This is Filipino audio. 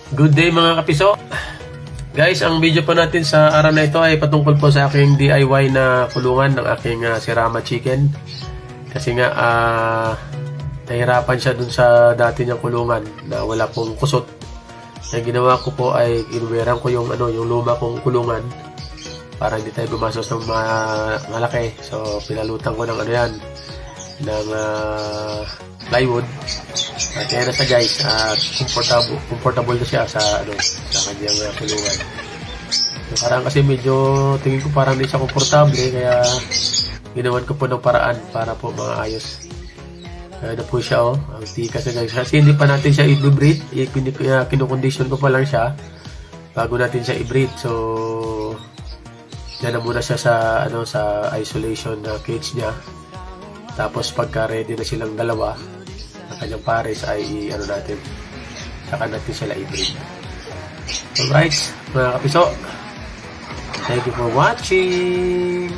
Good day mga kapiso. Guys, ang video po natin sa araw na ito ay patungkol po sa aking DIY na kulungan ng aking Sirama chicken. Kasi nga nahirapan siya dun sa dati niyang kulungan na wala pong kusot. Ang ginawa ko po ay inuweran ko yung luma kong kulungan para hindi tayo gumastos ng malaki. So pinalutan ko ng ng plywood. At yan na siya guys, comfortable na siya sa kanyang kulungan. So, parang kasi medyo tingin ko parang hindi siya komportable, kaya ginawan ko po ng paraan para po maayos. Kaya na po siya ang tikas na guys. Kasi hindi pa natin siya i-breed, kinukondisyon ko pa lang siya bago natin siya i-breed. So yan na muna siya sa isolation cage niya. Tapos pagka ready na silang dalawa, ang kanyang pares ay saka natin sila i-breed. Alright, mga kapiso, thank you for watching.